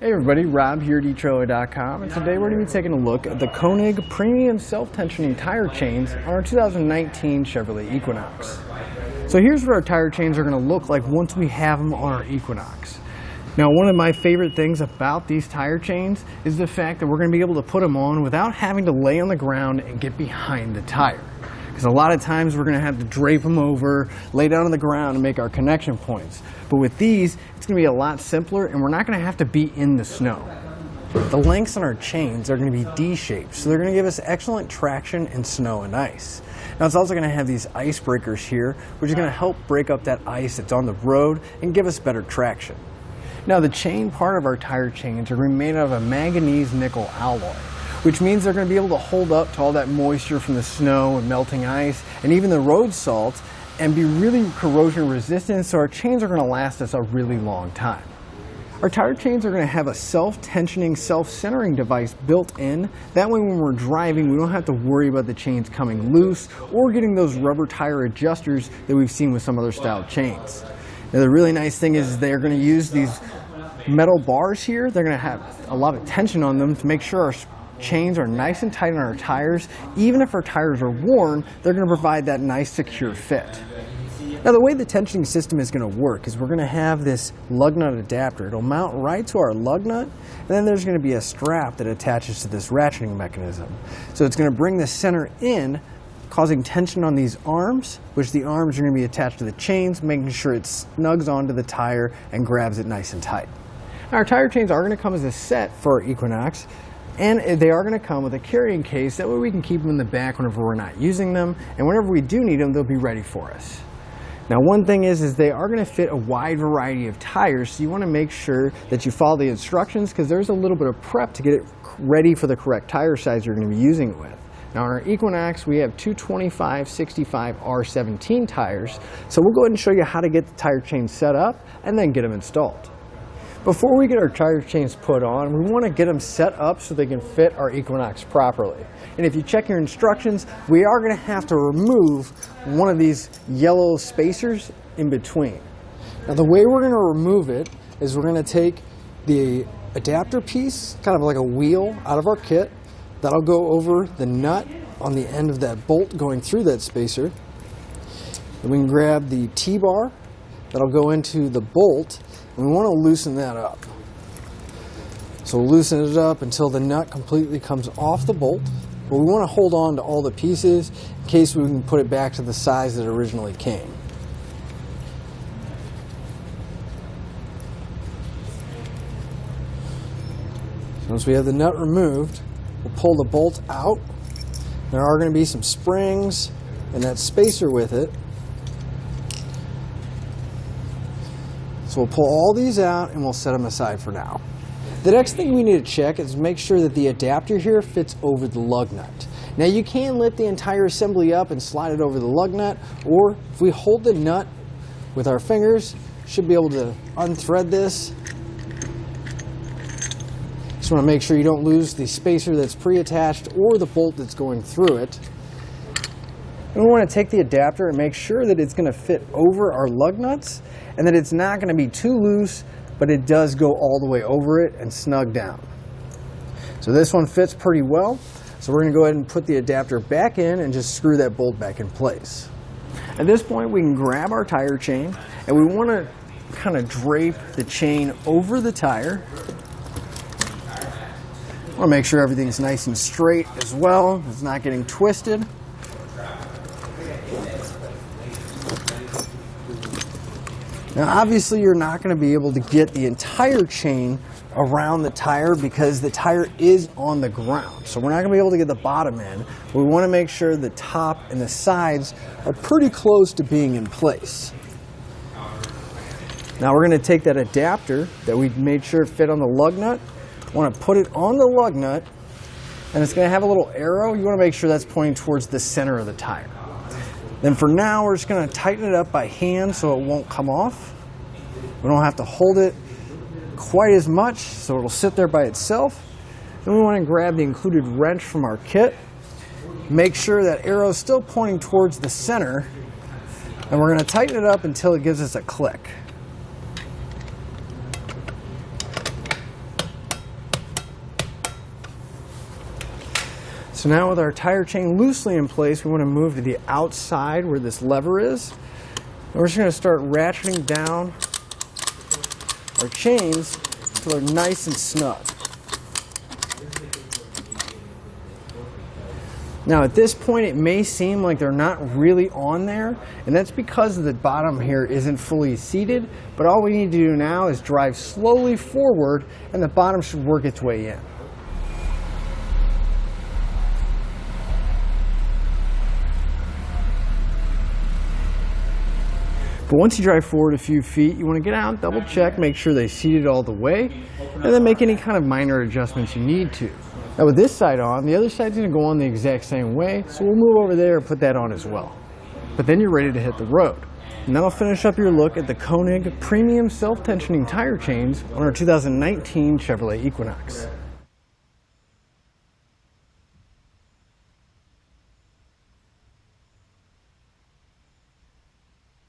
Hey everybody, Rob here at etrailer.Com, and today we're going to be taking a look at the Konig premium self-tensioning tire chains on our 2019 Chevrolet Equinox. So here's what our tire chains are going to look like once we have them on our Equinox. Now, one of my favorite things about these tire chains is the fact that we're going to be able to put them on without having to lay on the ground and get behind the tire. Because a lot of times we're going to have to drape them over, lay down on the ground and make our connection points. But with these, it's going to be a lot simpler and we're not going to have to be in the snow. The lengths on our chains are going to be D-shaped, so they're going to give us excellent traction in snow and ice. Now it's also going to have these icebreakers here, which is going to help break up that ice that's on the road and give us better traction. Now the chain part of our tire chains are going to be made out of a manganese nickel alloy, which means they're going to be able to hold up to all that moisture from the snow and melting ice and even the road salt and be really corrosion resistant, so our chains are going to last us a really long time. Our tire chains are going to have a self-tensioning, self-centering device built in. That way when we're driving, we don't have to worry about the chains coming loose or getting those rubber tire adjusters that we've seen with some other style chains. Now the really nice thing is they're going to use these metal bars here. They're going to have a lot of tension on them to make sure our chains are nice and tight on our tires. Even if our tires are worn, they're going to provide that nice secure fit. Now the way the tensioning system is going to work is we're going to have this lug nut adapter. It'll mount right to our lug nut, and then there's going to be a strap that attaches to this ratcheting mechanism. So it's going to bring the center in, causing tension on these arms, which the arms are going to be attached to the chains, making sure it snugs onto the tire and grabs it nice and tight. Now, our tire chains are going to come as a set for our Equinox, and they are going to come with a carrying case. That way we can keep them in the back whenever we're not using them, and whenever we do need them, they'll be ready for us. Now one thing is they are going to fit a wide variety of tires, so you want to make sure that you follow the instructions because there's a little bit of prep to get it ready for the correct tire size you're going to be using it with. Now on our Equinox, we have two 25/65 R17 tires, so we'll go ahead and show you how to get the tire chains set up and then get them installed. Before we get our tire chains put on, we want to get them set up so they can fit our Equinox properly. And if you check your instructions, we are going to have to remove one of these yellow spacers in between. Now the way we're going to remove it is we're going to take the adapter piece, kind of like a wheel, out of our kit. That'll go over the nut on the end of that bolt going through that spacer. Then we can grab the T-bar that'll go into the bolt, and we want to loosen that up. So we'll loosen it up until the nut completely comes off the bolt, but we want to hold on to all the pieces in case we can put it back to the size that it originally came. So once we have the nut removed, we'll pull the bolt out. There are going to be some springs and that spacer with it. So we'll pull all these out and we'll set them aside for now. The next thing we need to check is make sure that the adapter here fits over the lug nut. Now you can lift the entire assembly up and slide it over the lug nut, or if we hold the nut with our fingers, should be able to unthread this. Just want to make sure you don't lose the spacer that's pre-attached or the bolt that's going through it. And we want to take the adapter and make sure that it's going to fit over our lug nuts and that it's not going to be too loose, but it does go all the way over it and snug down. So this one fits pretty well. So we're going to go ahead and put the adapter back in and just screw that bolt back in place. At this point we can grab our tire chain and we want to kind of drape the chain over the tire. I want to make sure everything's nice and straight as well. It's not getting twisted. Now obviously you're not going to be able to get the entire chain around the tire because the tire is on the ground. So we're not going to be able to get the bottom end. We want to make sure the top and the sides are pretty close to being in place. Now we're going to take that adapter that we made sure fit on the lug nut. Want to put it on the lug nut, and it's going to have a little arrow. You want to make sure that's pointing towards the center of the tire. Then for now, we're just going to tighten it up by hand so it won't come off. We don't have to hold it quite as much, so it'll sit there by itself. Then we want to grab the included wrench from our kit. Make sure that arrow is still pointing towards the center, and we're going to tighten it up until it gives us a click. So now with our tire chain loosely in place, we want to move to the outside where this lever is. And we're just going to start ratcheting down our chains until they're nice and snug. Now at this point it may seem like they're not really on there, and that's because the bottom here isn't fully seated, but all we need to do now is drive slowly forward and the bottom should work its way in. But once you drive forward a few feet, you want to get out, double check, make sure they seated all the way, and then make any kind of minor adjustments you need to. Now with this side on, the other side's going to go on the exact same way, so we'll move over there and put that on as well. But then you're ready to hit the road. And that'll finish up your look at the Konig Premium Self-Tensioning Tire Chains on our 2019 Chevrolet Equinox.